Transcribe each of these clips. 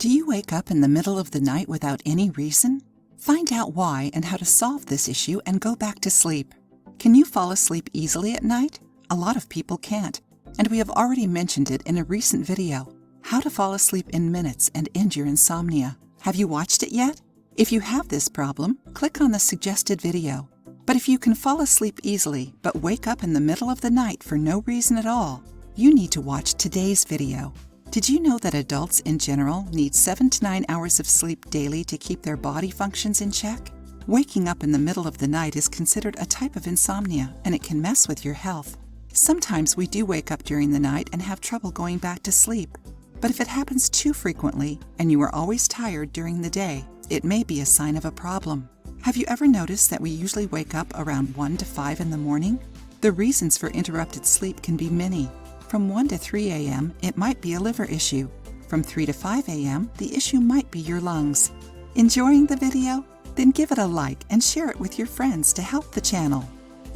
Do you wake up in the middle of the night without any reason? Find out why and how to solve this issue and go back to sleep. Can you fall asleep easily at night? A lot of people can't, and we have already mentioned it in a recent video, How to Fall Asleep in Minutes and End Your Insomnia. Have you watched it yet? If you have this problem, click on the suggested video. But if you can fall asleep easily but wake up in the middle of the night for no reason at all, you need to watch today's video. Did you know that adults in general need 7 to 9 hours of sleep daily to keep their body functions in check? Waking up in the middle of the night is considered a type of insomnia, and it can mess with your health. Sometimes we do wake up during the night and have trouble going back to sleep. But if it happens too frequently and you are always tired during the day, it may be a sign of a problem. Have you ever noticed that we usually wake up around 1 to 5 in the morning? The reasons for interrupted sleep can be many. From 1 to 3 a.m., it might be a liver issue. From 3 to 5 a.m., the issue might be your lungs. Enjoying the video? Then give it a like and share it with your friends to help the channel.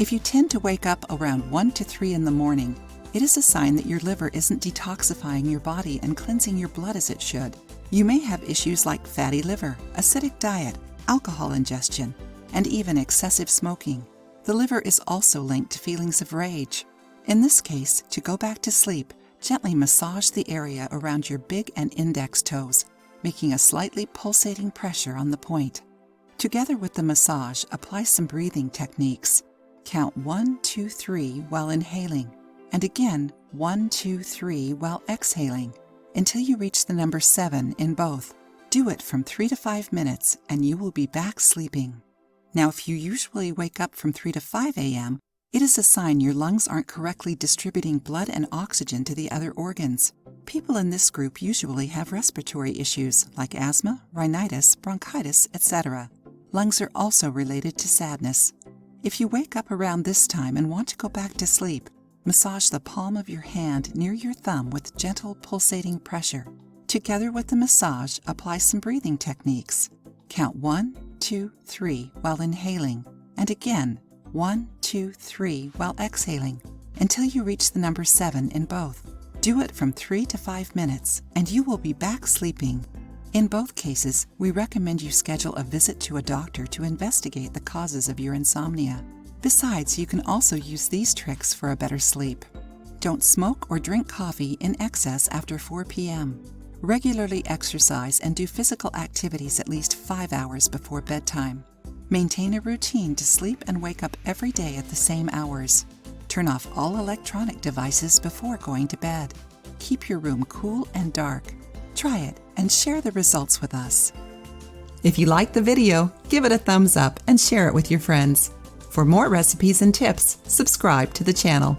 If you tend to wake up around 1 to 3 in the morning, it is a sign that your liver isn't detoxifying your body and cleansing your blood as it should. You may have issues like fatty liver, acidic diet, alcohol ingestion, and even excessive smoking. The liver is also linked to feelings of rage. In this case, to go back to sleep, gently massage the area around your big and index toes, making a slightly pulsating pressure on the point. Together with the massage, apply some breathing techniques. Count 1, 2, 3 while inhaling, and again 1, 2, 3 while exhaling, until you reach the number 7 in both. Do it from 3 to 5 minutes and you will be back sleeping. Now, if you usually wake up from 3 to 5 a.m., it is a sign your lungs aren't correctly distributing blood and oxygen to the other organs. People in this group usually have respiratory issues like asthma, rhinitis, bronchitis, etc. Lungs are also related to sadness. If you wake up around this time and want to go back to sleep, massage the palm of your hand near your thumb with gentle pulsating pressure. Together with the massage, apply some breathing techniques. Count 1, 2, 3 while inhaling, and again 1, 2, 3 while exhaling, until you reach the number 7 in both. Do it from 3 to 5 minutes, and you will be back sleeping. In both cases, we recommend you schedule a visit to a doctor to investigate the causes of your insomnia. Besides, you can also use these tricks for a better sleep. Don't smoke or drink coffee in excess after 4 p.m. Regularly exercise and do physical activities at least 5 hours before bedtime. Maintain a routine to sleep and wake up every day at the same hours. Turn off all electronic devices before going to bed. Keep your room cool and dark. Try it and share the results with us. If you liked the video, give it a thumbs up and share it with your friends. For more recipes and tips, subscribe to the channel.